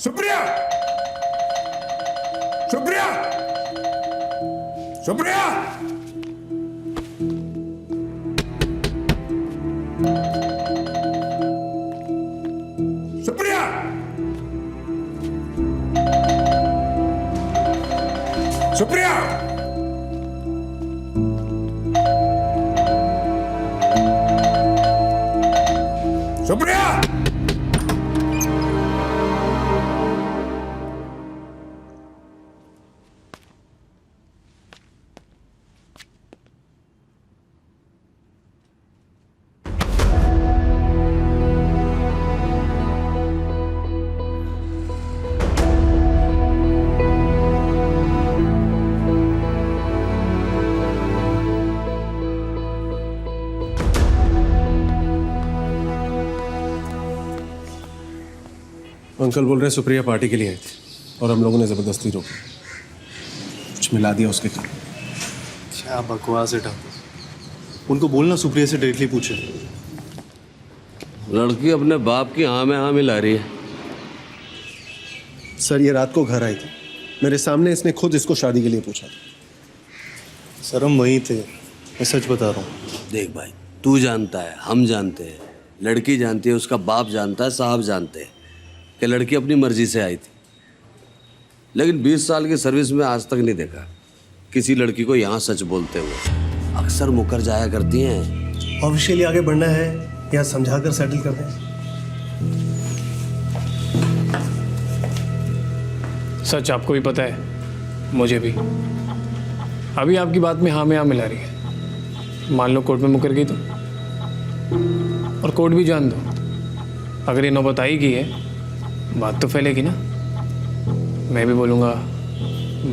Supriya, Supriya, Supriya, Supriya, Supriya, Supriya. Uncle बोल रहे हैं सुप्रिया पार्टी के लिए आई थी और हम लोगों ने जबरदस्ती रोकी, कुछ मिला दिया उसके कारण। क्या बकवास है ठाकुर, उनको बोलना सुप्रिया से डायरेक्टली पूछे। लड़की अपने बाप की हाँ में हाँ मिला रही है। सर ये रात को घर आई थी, मेरे सामने इसने खुद इसको शादी के लिए पूछा था। सर हम वहीं थे, मैं सच बता रहा हूँ। देख भाई, तू जानता है, हम जानते हैं, लड़की जानती है, उसका बाप जानता है, साहब जानते हैं कि लड़की अपनी मर्जी से आई थी। लेकिन 20 साल की सर्विस में आज तक नहीं देखा किसी लड़की को यहाँ सच बोलते हुए। अक्सर मुकर जाया करती हैं। ऑफिशियली आगे बढ़ना है या समझाकर सेटल कर दें? सच आपको भी पता है, मुझे भी। अभी आपकी बात में हाँ मिला रही है। मान लो कोर्ट में मुकर गई तो, और कोर्ट भी जान दो, अगर ये नौबत आई की है, बात तो फैलेगी ना। मैं भी बोलूँगा,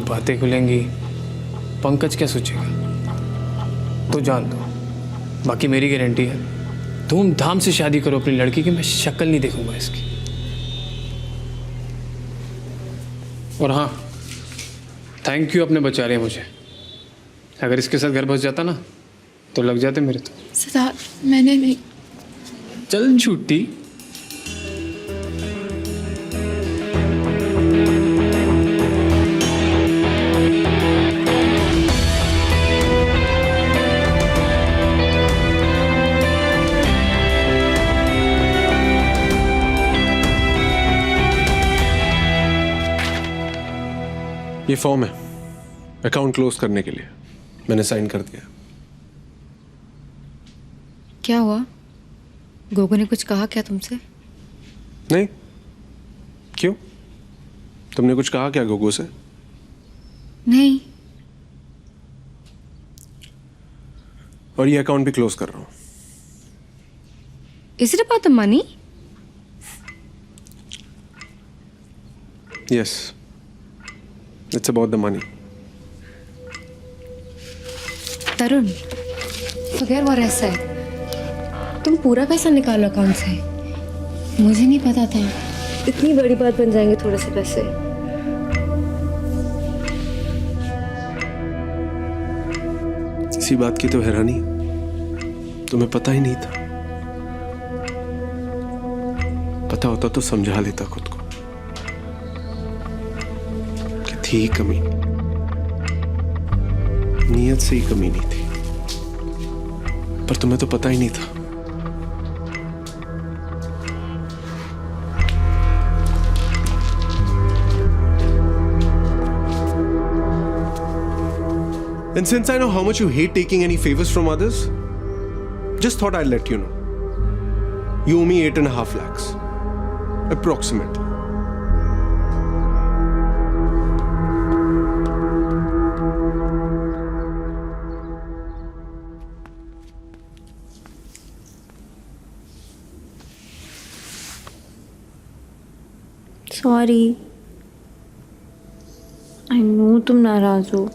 बातें खुलेंगी, पंकज क्या सोचेगा, तो जान दो। बाकी मेरी गारंटी है, धूमधाम से शादी करो अपनी लड़की की, मैं शक्ल नहीं देखूंगा इसकी। और हाँ, थैंक यू, अपने बचा रहे हैं मुझे। अगर इसके साथ घर बस जाता ना तो लग जाते मेरे तो। सिद्धार्थ, मैंने नहीं। चल झूठी। ये फॉर्म है अकाउंट क्लोज करने के लिए, मैंने साइन कर दिया। क्या हुआ? गोगो ने कुछ कहा क्या तुमसे? नहीं, क्यों? तुमने कुछ कहा क्या गोगो से? नहीं। और ये अकाउंट भी क्लोज कर रहा हूं। Is it about the money? Yes, it's about the money. तरुण, बगैर वो ऐसा है, तुम पूरा पैसा निकालो अकाउंट से। मुझे नहीं पता था इतनी बड़ी बात बन जाएंगे थोड़े से पैसे। इसी बात की तो हैरानी, तुम्हें पता ही नहीं था। पता होता तो समझा लेता खुद को कि थी कमी, नीयत से ही कमी नहीं थी, पर तुम्हें तो पता ही नहीं था। And since I know how much you hate taking any favors from others, just thought I'd let you know. You owe me 8.5 lakhs. Approximately. Sorry, I know तुम नाराज हो,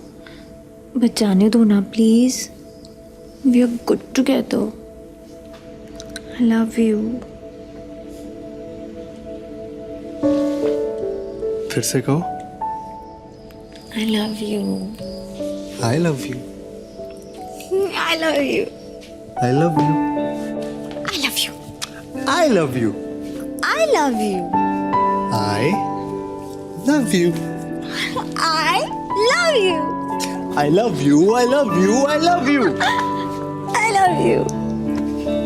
बट जाने दो ना please. We are good together. I love you. फिर से कहो। I love you. I love you. I love you. I love you. I love you. I love you. I love you. I love you. I love you. I love you. I love you. I love you. I love you.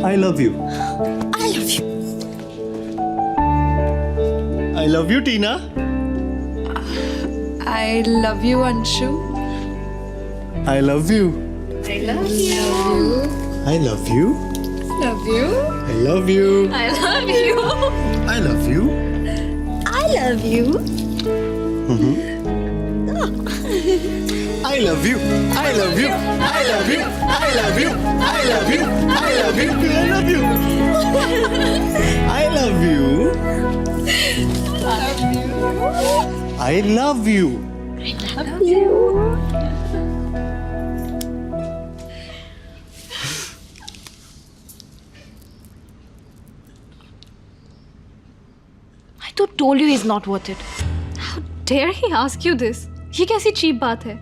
I love you. I love you. I love you, Tina. I love you, Anshu. I love you. I love you. I love you. Love you. I love you. I love you. I love you. I love you. I love you. I love you. I love you. I love you. I love you. I love you. I love you. I love you. I love you. I तो told you he's not worth it. How dare he ask you this? ये कैसी cheap बात है?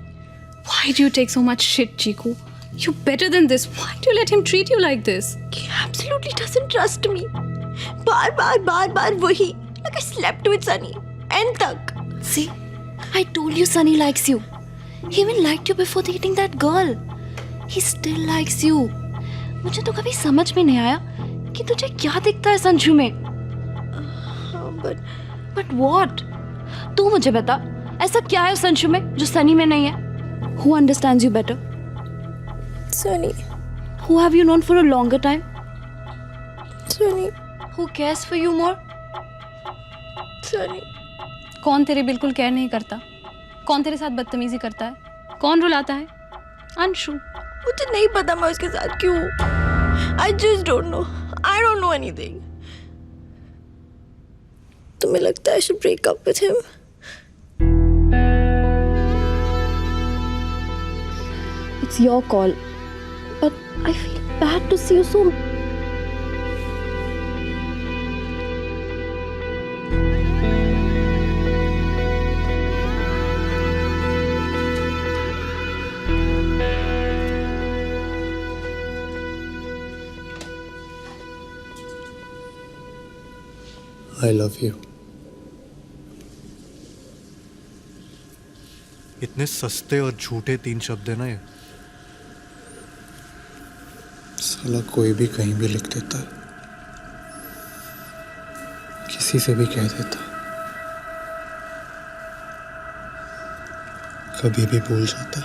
Why do you take so much shit, Chiku? You're better than this. Why do you let him treat you like this? He absolutely doesn't trust me. बार वही. Like I slept with Sunny. End तक. See, I told you Sunny likes you. He even liked you before dating that girl. He still likes you. मुझे तो कभी समझ में नहीं आया कि तुझे क्या दिखता है संजू में. But what? तू मुझे बता, ऐसा क्या है संजू में जो सनी में नहीं है? Who understands you better? Sunny. Who have you known for a longer time? Sunny. Who cares for you more? Sunny. कौन तेरे बिल्कुल केयर नहीं करता? कौन तेरे साथ बदतमीजी करता है? कौन रुलाता है? अंशु. मुझे नहीं पता मैं उसके साथ क्यों हूँ. I just don't know. I don't know anything. तुम्हें लगता है I should break up with him? It's your call. But I feel bad to see you so. I love you. इतने सस्ते और झूठे 3 शब्द है ना ये. साला कोई भी कहीं भी लिख देता है, किसी से भी कह देता, कभी भी भूल जाता.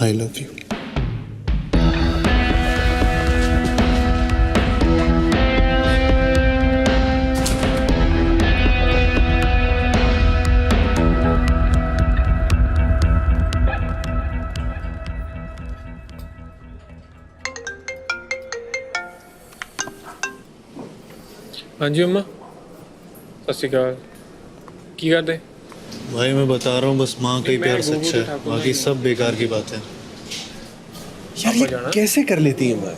I love you. हाँ जी अम्मा, सत श्री अकाल. की करते? भाई मैं बता रहा हूँ, बस माँ का ही प्यार सच्चा है, बाकी सब बेकार की बात है. यार ये कैसे कर लेती है मैं?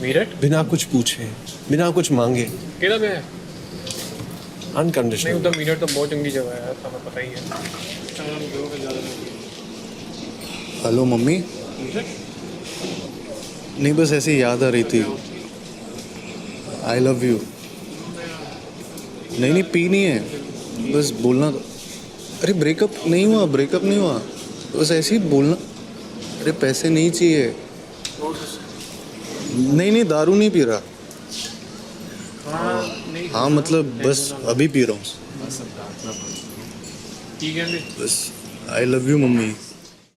मीरठ बिना कुछ पूछे, बिना कुछ मांगे, केड़ा में है? नहीं अनकंडीशनल. उधर मीरठ तो बहुत चंगी जगह है, तुम्हें पता ही है. Hello mummy. नहीं बस ऐसी याद आ रही थी. आई लव यू. नहीं पीनी है, बस बोलना. अरे ब्रेकअप नहीं हुआ, बस ऐसे ही बोलना. अरे पैसे नहीं चाहिए. नहीं दारू नहीं पी रहा. हाँ मतलब बस अभी पी रहा हूँ. ठीक है. बस आई लव यू मम्मी.